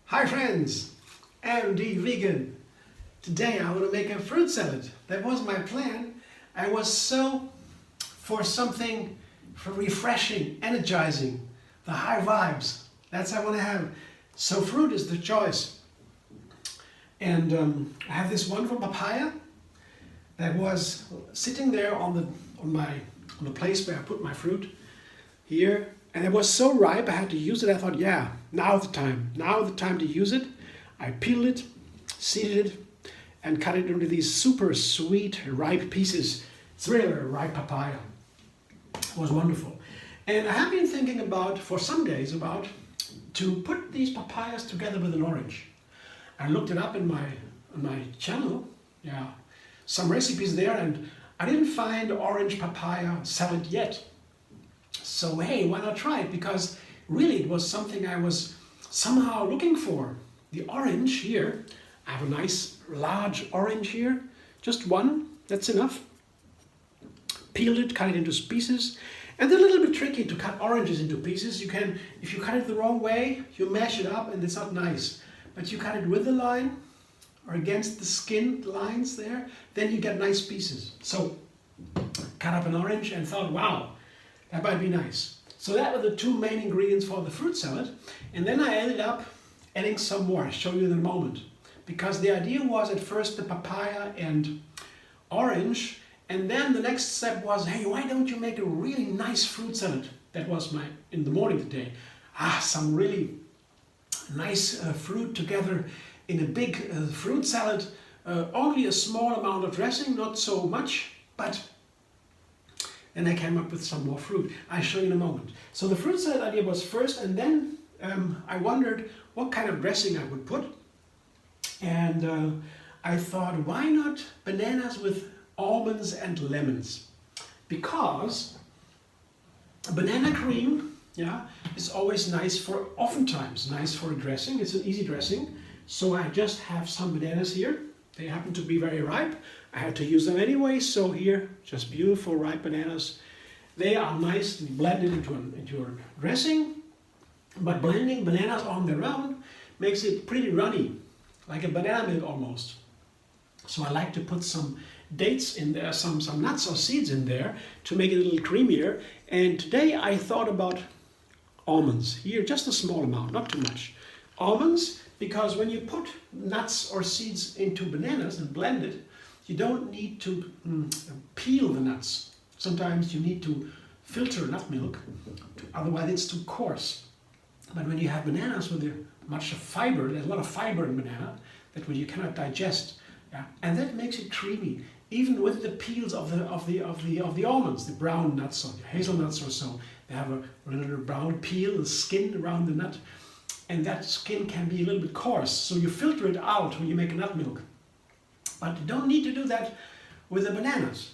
Hi friends, MD Vegan. Today I want to make a fruit salad. That was my plan. I was so for something for refreshing, energizing, the high vibes. That's what I want to have. So fruit is the choice. And I have this wonderful papaya that was sitting there on the place where I put my fruit here. And it was so ripe, I had to use it. I thought, yeah, now's the time. Now's the time to use it. I peeled it, seeded it, and cut it into these super sweet, ripe pieces. It's really a ripe papaya. It was wonderful. And I have been thinking about, for some days, about to put these papayas together with an orange. I looked it up in my channel, yeah, some recipes there, and I didn't find orange papaya salad yet. So hey, why not try it? Because really it was something I was somehow looking for. The orange here, I have a nice large orange here, just one, that's enough. Peeled it, cut it into pieces. And they're a little bit tricky to cut oranges into pieces. You can, if you cut it the wrong way, you mash it up and it's not nice. But you cut it with the line or against the skin lines there, then you get nice pieces. So cut up an orange and thought, wow, that might be nice. So that were the two main ingredients for the fruit salad. And then I ended up adding some more. I'll show you in a moment. Because the idea was at first the papaya and orange. And then the next step was, hey, why don't you make a really nice fruit salad? That was in the morning today. Some really nice fruit together in a big fruit salad. Only a small amount of dressing, not so much, but and I came up with some more fruit. I'll show you in a moment. So the fruit salad idea was first, and then I wondered what kind of dressing I would put. And I thought, why not bananas with almonds and lemons? Because banana cream, yeah, is always nice oftentimes nice for a dressing. It's an easy dressing. So I just have some bananas here. They happen to be very ripe. I had to use them anyway, so here, just beautiful ripe bananas. They are nicely blended into a dressing, but blending bananas on their own makes it pretty runny, like a banana milk almost. So I like to put some dates in there, some nuts or seeds in there to make it a little creamier. And today I thought about almonds. Here, just a small amount, not too much. Almonds, because when you put nuts or seeds into bananas and blend it, you don't need to peel the nuts. Sometimes you need to filter nut milk, otherwise it's too coarse. But when you have bananas with much fiber, there's a lot of fiber in banana that you cannot digest, yeah? And that makes it creamy, even with the peels of the almonds, the brown nuts or the hazelnuts or so. They have a little brown peel, the skin around the nut, and that skin can be a little bit coarse. So you filter it out when you make a nut milk. But you don't need to do that with the bananas.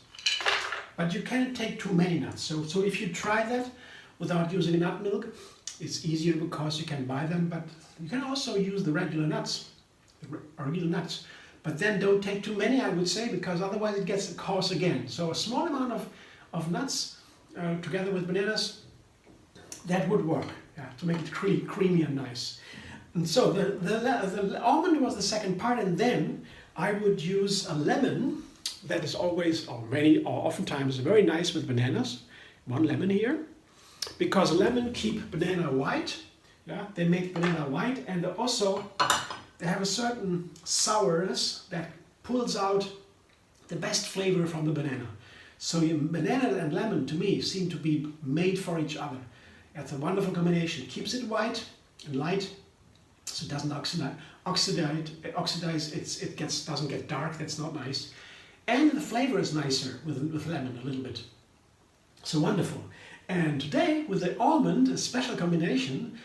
But you can't take too many nuts. So if you try that without using nut milk, it's easier because you can buy them. But you can also use the regular nuts, But then don't take too many, I would say, because otherwise it gets coarse again. So a small amount of nuts together with bananas, that would work, yeah, to make it creamy and nice. And so the almond was the second part, and then I would use a lemon. That is always, or oftentimes, very nice with bananas. One lemon here, because lemon keep banana white. Yeah, they make banana white, and also they have a certain sourness that pulls out the best flavor from the banana. So banana and lemon, to me, seem to be made for each other. It's a wonderful combination. It keeps it white and light, so it doesn't oxidize. It doesn't get dark. That's not nice. And the flavor is nicer with lemon a little bit. So wonderful. And today with the almond, a special combination.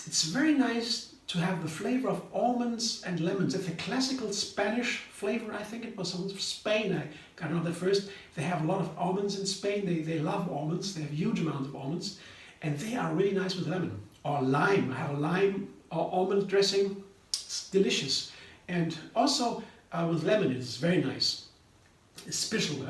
It's very nice to have the flavor of almonds and lemons. It's a classical Spanish flavor. I think it was from Spain. I got it on the first. They have a lot of almonds in Spain. They love almonds. They have huge amounts of almonds, and they are really nice with lemon or lime. I have a lime or almond dressing. It's delicious, and also with lemon, it's very nice. It's special.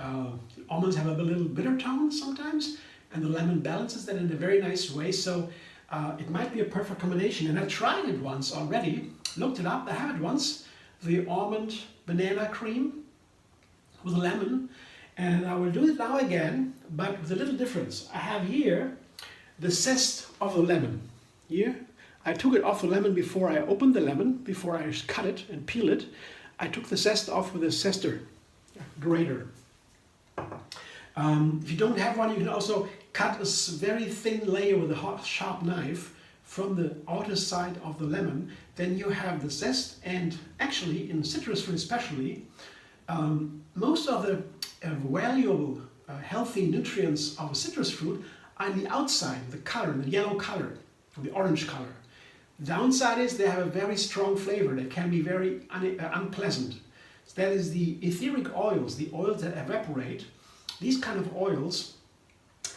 Almonds have a little bitter tone sometimes, and the lemon balances that in a very nice way. So it might be a perfect combination. And I tried it once already, looked it up, I have it once, the almond banana cream with lemon. And I will do it now again, but with a little difference. I have here the zest of the lemon. Here, I took it off the lemon before I opened the lemon, before I cut it and peel it. I took the zest off with a zester grater. If you don't have one, you can also cut a very thin layer with a hot, sharp knife from the outer side of the lemon. Then you have the zest, and actually in citrus fruit especially, most of the valuable healthy nutrients of a citrus fruit are in the outside, the color, the yellow color, the orange color. The downside is they have a very strong flavor that can be very unpleasant. So that is the etheric oils, the oils that evaporate. These kind of oils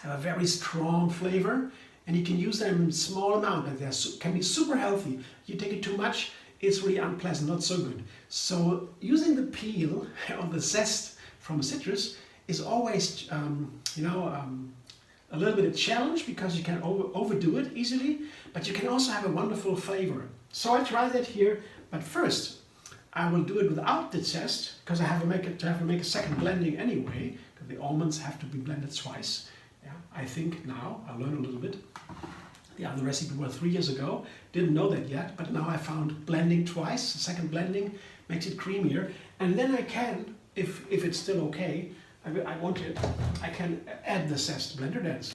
have a very strong flavor, and you can use them in small amount, and they can be super healthy. You take it too much, it's really unpleasant, not so good. So using the peel or the zest from a citrus is always, a little bit of a challenge because you can overdo it easily, but you can also have a wonderful flavor. So I tried that here, but first I will do it without the zest because I have to make a second blending anyway, because the almonds have to be blended twice. Yeah, I think now I learned a little bit. The other recipe was 3 years ago, didn't know that yet, but now I found blending twice. The second blending makes it creamier, and then I can, if it's still okay, I can add the zest blender dance.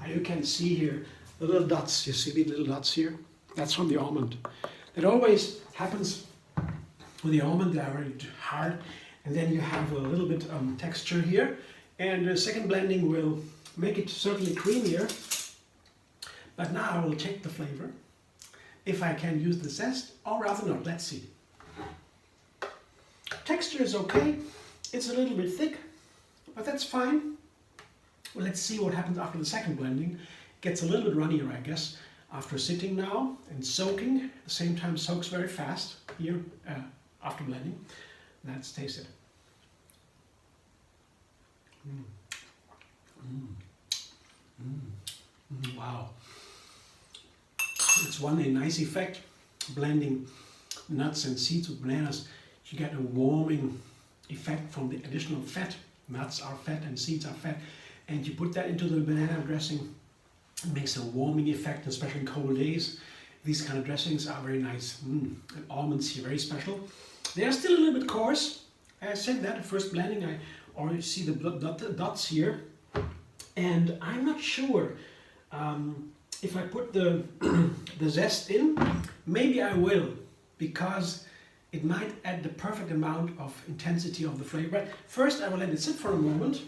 You can see here the little dots. You see the little dots here? That's from the almond. It always happens with the almond. They are very hard, and then you have a little bit texture here. And the second blending will make it certainly creamier. But now I will check the flavor, if I can use the zest, or rather not. Let's see. Texture is okay. It's a little bit thick, but that's fine. Well, let's see what happens after the second blending. Gets a little bit runnier, I guess, after sitting now and soaking. At the same time, soaks very fast here after blending. Let's taste it. Wow. It's a nice effect. Blending nuts and seeds with bananas, you get a warming effect from the additional fat. Nuts are fat and seeds are fat. And you put that into the banana dressing, it makes a warming effect, especially in cold days. These kind of dressings are very nice. And almonds here, very special. They are still a little bit coarse. I said that, the first blending, I already see the dots here. And I'm not sure if I put the zest in, maybe I will, because it might add the perfect amount of intensity of the flavor. But first I will let it sit for a moment.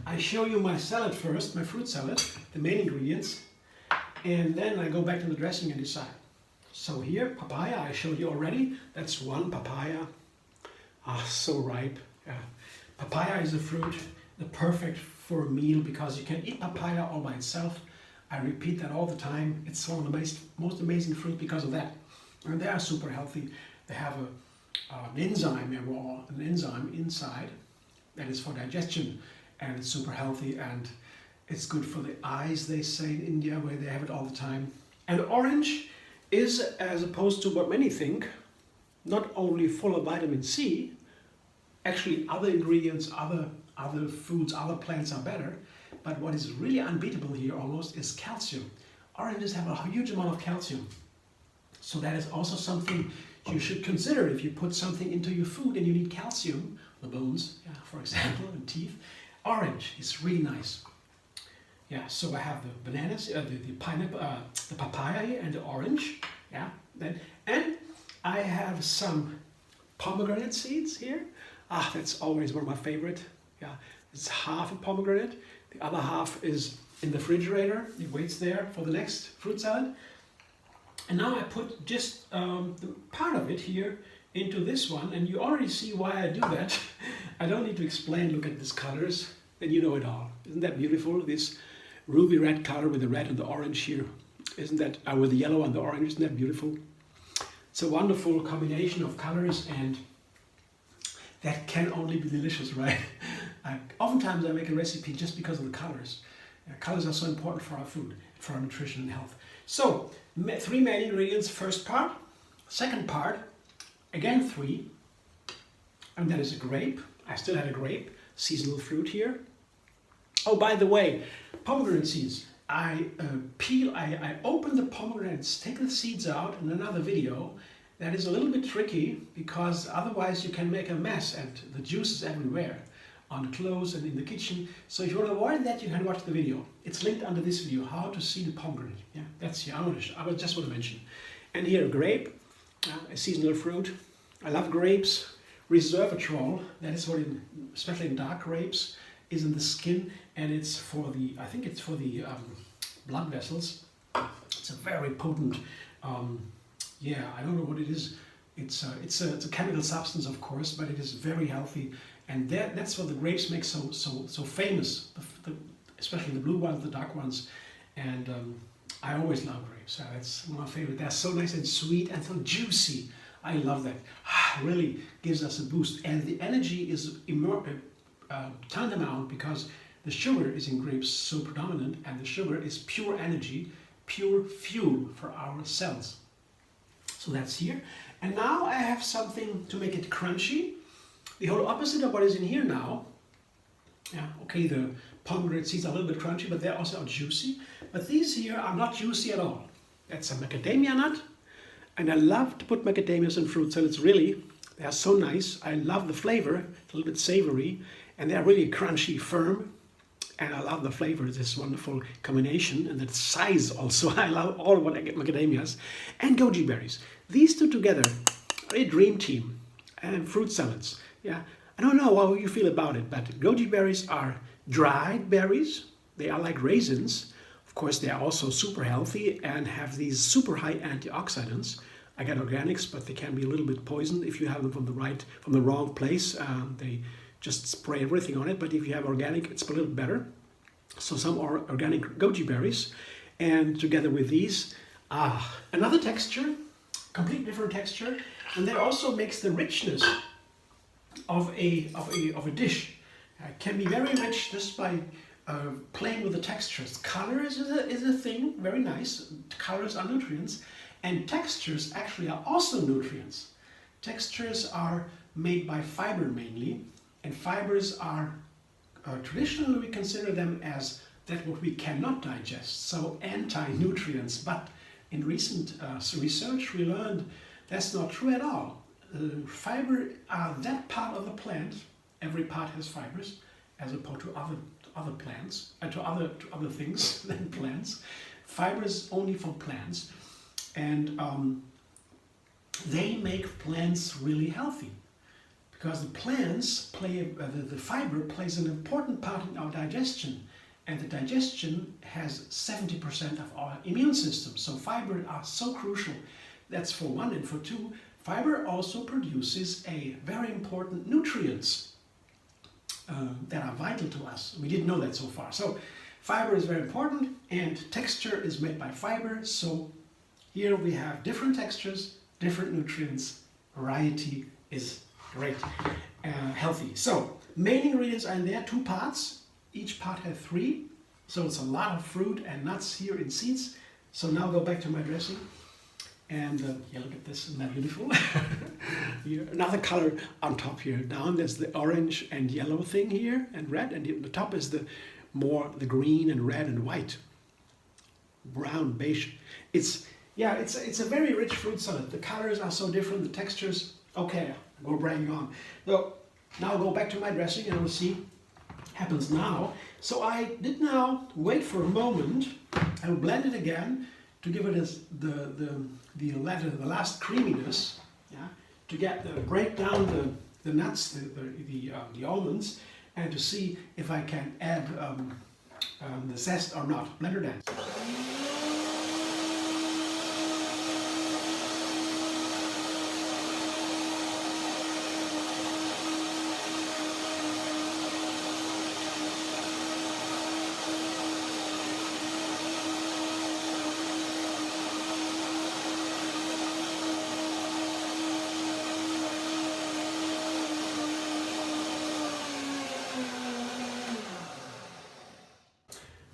I show you my salad first, my fruit salad, the main ingredients, and then I go back to the dressing and decide. So here, papaya, I showed you already. That's one papaya. Ah, so ripe. Papaya is a fruit, perfect for a meal because you can eat papaya all by itself. I repeat that all the time. It's one of the most amazing fruit because of that. And they are super healthy. They have an enzyme inside that is for digestion. And it's super healthy, and it's good for the eyes, they say in India, where they have it all the time. And orange is, as opposed to what many think, not only full of vitamin C, actually other ingredients, other foods, other plants are better, but what is really unbeatable here almost is calcium. Oranges have a huge amount of calcium. So that is also something you should consider if you put something into your food and you need calcium, the bones, for example, and teeth. Orange is really nice. Yeah, so I have the bananas, the pineapple, the papaya here, and the orange. Yeah, and I have some pomegranate seeds here. Ah, that's always one of my favorite. Yeah, it's half a pomegranate. The other half is in the refrigerator. It waits there for the next fruit salad. And now I put just the part of it here into this one, and you already see why I do that. I don't need to explain. Look at these colors, and you know it all. Isn't that beautiful? This ruby red color with the red and the orange here. Isn't that, with the yellow and the orange, isn't that beautiful? It's a wonderful combination of colors, and that can only be delicious, right? Oftentimes I make a recipe just because of the colors. Colors are so important for our food, for our nutrition and health. So, 3 main ingredients, first part. Second part, again 3. And that is a grape. I still had a grape, seasonal fruit here. Oh, by the way, pomegranate seeds. I open the pomegranates, take the seeds out in another video. That is a little bit tricky because otherwise you can make a mess and the juice is everywhere on clothes and in the kitchen. So if you want to avoid that, you can watch the video. It's linked under this video, how to see the pomegranate. Yeah, that's here. I just want to mention. And here a grape, a seasonal fruit. I love grapes. Resveratrol, that is what, especially in dark grapes, is in the skin, and it's for the, I think it's for the blood vessels. It's a very potent, yeah, I don't know what it is. It's a chemical substance, of course, but it is very healthy, and that's what the grapes make so famous. Especially the blue ones, the dark ones, and I always love grapes. That's one of my favorite. They're so nice and sweet and so juicy. I love that. Really gives us a boost, and the energy is tantamount because the sugar is in grapes so predominant, and the sugar is pure energy, pure fuel for our cells. So that's here. And now I have something to make it crunchy. The whole opposite of what is in here now. Yeah, okay, the pomegranate seeds are a little bit crunchy, but they're also juicy. But these here are not juicy at all. That's a macadamia nut. And I love to put macadamias in fruit salads, really. They are so nice. I love the flavor, it's a little bit savory, and they're really crunchy, firm. And I love the flavor, this wonderful combination, and the size also. I love all of what I get, macadamias. And goji berries. These two together are a dream team. And fruit salads, yeah. I don't know how you feel about it, but goji berries are dried berries. They are like raisins. Of course, they are also super healthy and have these super high antioxidants. I get organics, but they can be a little bit poisoned if you have them from the wrong place. They just spray everything on it. But if you have organic, it's a little better. So some are organic goji berries, and together with these, another texture, completely different texture, and that also makes the richness of a dish. It can be very rich just by playing with the textures. Colors is a thing, very nice. Colors are nutrients, and textures actually are also nutrients. Textures are made by fiber mainly, and fibers are traditionally we consider them as that what we cannot digest, so anti-nutrients. But in recent research we learned that's not true at all. Fiber are that part of the plant. Every part has fibers, as opposed to other plants, to other things than plants. Fibers only for plants, and they make plants really healthy because the plants the fiber plays an important part in our digestion, and the digestion has 70% of our immune system. So fiber are so crucial. That's for one, and for two, fiber also produces a very important nutrients that are vital to us. We didn't know that so far. So fiber is very important, and texture is made by fiber. So here we have different textures, different nutrients. Variety is great, healthy. So main ingredients are in there, 2 parts. Each part has 3. So it's a lot of fruit and nuts here in seeds. So now go back to my dressing. And yeah, look at this, isn't that beautiful? Here, another color on top here. Down there's the orange and yellow thing here, and red, and the top is the green and red and white, brown, beige. It's a very rich fruit salad. The colors are so different, the textures. Okay, go bragging on. So now I'll go back to my dressing, and we'll see what happens now. So I did now wait for a moment. I will blend it again to give it the last creaminess, yeah, to break down the nuts, the almonds, and to see if I can add the zest or not. Blender dance.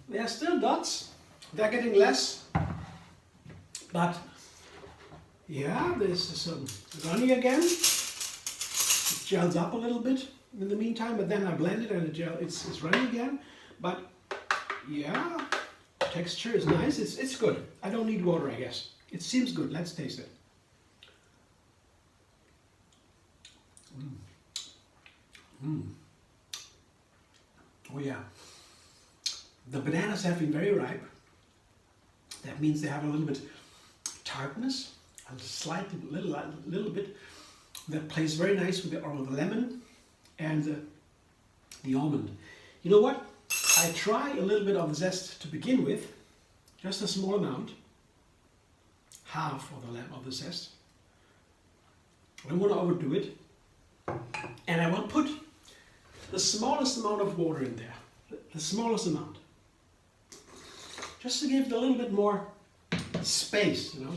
They are still dots, they're getting less, but yeah, this is running again. It gels up a little bit in the meantime, but then I blend it and it's running again. But yeah, texture is nice, it's good. I don't need water, I guess. It seems good. Let's taste it. Oh yeah. The bananas have been very ripe. That means they have a little bit tartness, a slight little bit that plays very nice with the lemon and the almond. You know what? I try a little bit of the zest to begin with, just a small amount, half of the zest. I don't want to overdo it, and I will put the smallest amount of water in there, the smallest amount. Just to give it a little bit more space, you know.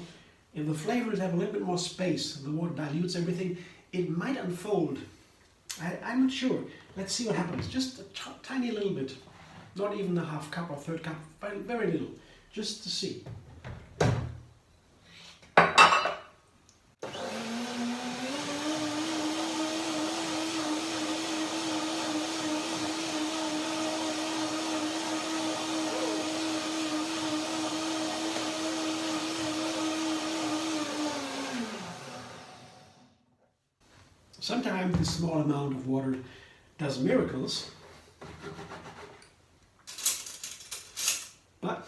If the flavors have a little bit more space, the water dilutes everything, it might unfold. I'm not sure. Let's see what happens. Just a tiny little bit. Not even a half cup or third cup, but very little. Just to see. Sometimes this small amount of water does miracles, but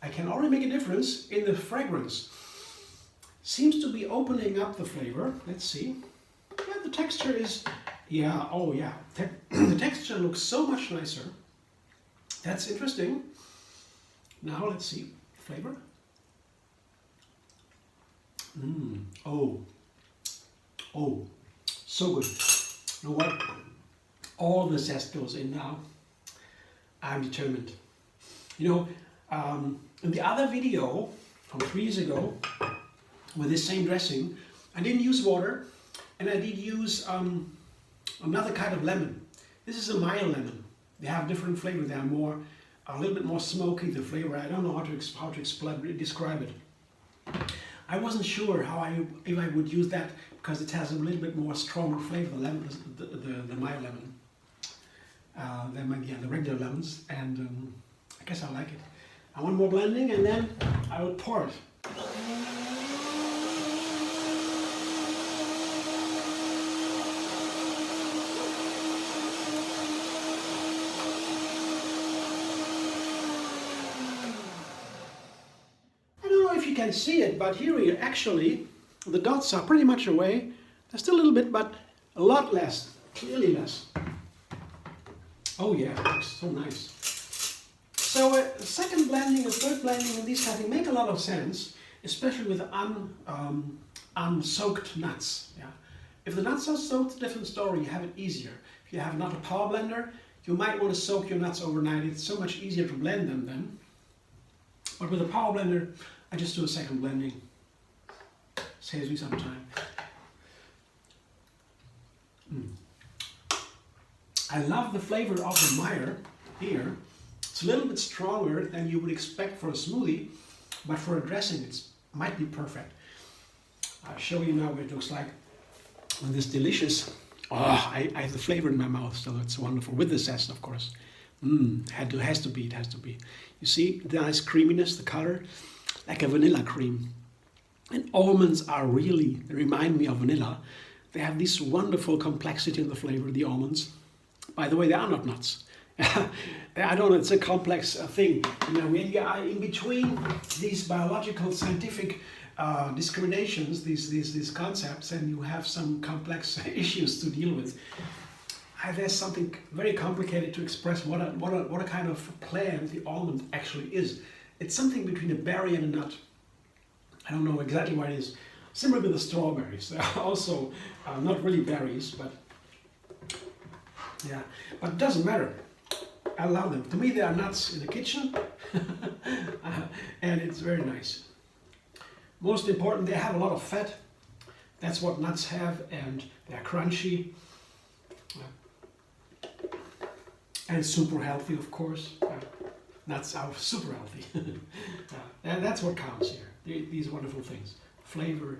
I can already make a difference in the fragrance. Seems to be opening up the flavor. Let's see. Yeah, the texture is, the texture looks so much nicer. That's interesting. Now let's see flavor. Oh, so good. You know what? All the zest goes in now. I'm determined. You know, in the other video from 3 years ago, with this same dressing, I didn't use water, and I did use another kind of lemon. This is a mild lemon. They have different flavors. They are a little bit more smoky. The flavor, I don't know how to describe it. I wasn't sure if I would use that because it has a little bit more stronger flavor, the mild lemon, than the regular lemons, and I guess I like it. I want more blending, and then I will pour it. You can see it, but here actually the dots are pretty much away. There's still a little bit, but a lot less, clearly less. Oh yeah, it looks so nice. So second blending and third blending and these kind of things make a lot of sense, especially with unsoaked nuts. Yeah, if the nuts are soaked, a different story. You have it easier. If you have not a power blender, you might want to soak your nuts overnight. It's so much easier to blend them then. But with a power blender, I just do a second blending. Saves me some time. I love the flavor of the Meyer here. It's a little bit stronger than you would expect for a smoothie, but for a dressing it might be perfect. I'll show you now what it looks like with this delicious. I have the flavor in my mouth, so it's wonderful. With the zest, of course. It has to be. You see the nice creaminess, the color, like a vanilla cream. And almonds are really, they remind me of vanilla. They have this wonderful complexity in the flavor, the almonds. By the way, they are not nuts. I don't know, it's a complex thing. You know, when you are in between these biological, scientific discriminations, these concepts, and you have some complex issues to deal with. There's something very complicated to express what a kind of plant the almond actually is. It's something between a berry and a nut. I don't know exactly what it is. Similar with the strawberries. They're also not really berries, but yeah. But it doesn't matter. I love them. To me, they are nuts in the kitchen, and it's very nice. Most important, they have a lot of fat. That's what nuts have, and they're crunchy. And super healthy, of course. Nuts are super healthy. And that's what counts here. These wonderful things. Flavor,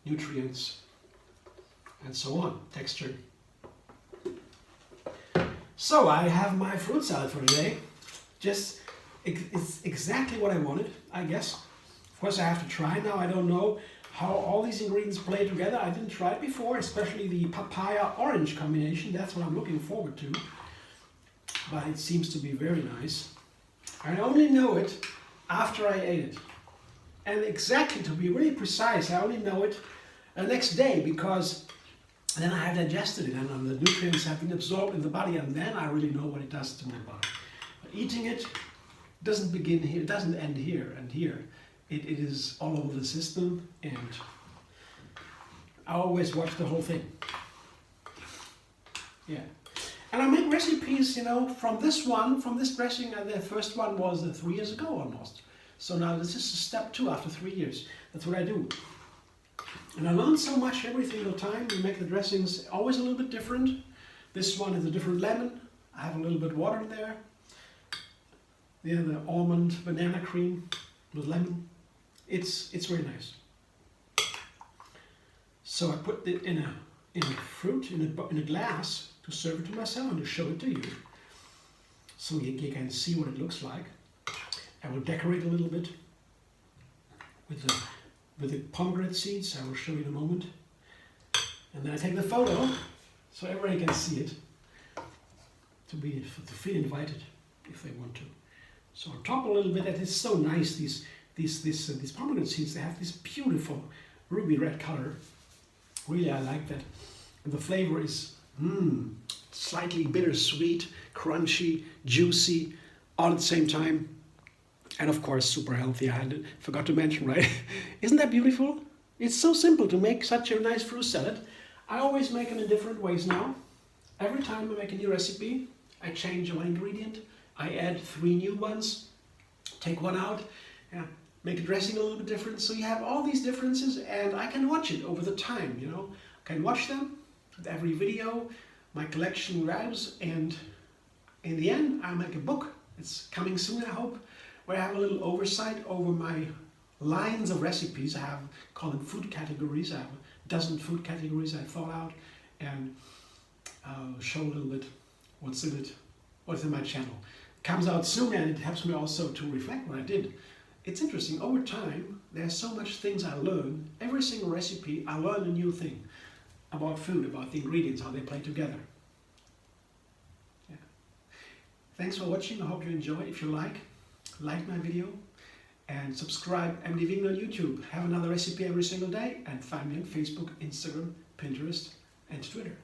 nutrients, and so on. Texture. So I have my fruit salad for today. It's exactly what I wanted, I guess. Of course I have to try now. I don't know how all these ingredients play together. I didn't try it before, especially the papaya-orange combination. That's what I'm looking forward to. But it seems to be very nice. I only know it after I ate it. And exactly, to be really precise, I only know it the next day, because then I have digested it and the nutrients have been absorbed in the body, and then I really know what it does to my body. But eating it doesn't begin here, it doesn't end here and here. It is all over the system, and I always watch the whole thing. Yeah. And I make recipes, you know, from this dressing. The first one was 3 years ago almost. So now this is step 2 after 3 years. That's what I do. And I learn so much every single time. We make the dressings always a little bit different. This one is a different lemon. I have a little bit of water in there. Yeah, the almond banana cream with lemon. It's very nice. So I put it in a glass to serve it to myself and to show it to you, so you can see what it looks like. I will decorate a little bit with the pomegranate seeds. I will show you in a moment. And then I take the photo so everybody can see it, to feel invited if they want to. So on top a little bit, and it's so nice, these pomegranate seeds, they have this beautiful ruby red color. Really, I like that. And the flavor is slightly bittersweet, crunchy, juicy, all at the same time. And of course, super healthy. I forgot to mention, right? Isn't that beautiful? It's so simple to make such a nice fruit salad. I always make them in different ways now. Every time I make a new recipe, I change one ingredient. I add 3 new ones, take one out, make the dressing a little bit different. So you have all these differences, and I can watch it over the time, you know. I can watch them with every video. My collection grows, and in the end, I make a book. It's coming soon, I hope, where I have a little oversight over my lines of recipes. I call them food categories. I have a dozen food categories I thought out, and I'll show a little bit what's in my channel. It comes out soon, and it helps me also to reflect what I did. It's interesting, over time, there's so much things I learn. Every single recipe, I learn a new thing about food, about the ingredients, how they play together. Yeah. Thanks for watching. I hope you enjoy. If you like my video, and subscribe MD Wigner on YouTube. Have another recipe every single day, and find me on Facebook, Instagram, Pinterest, and Twitter.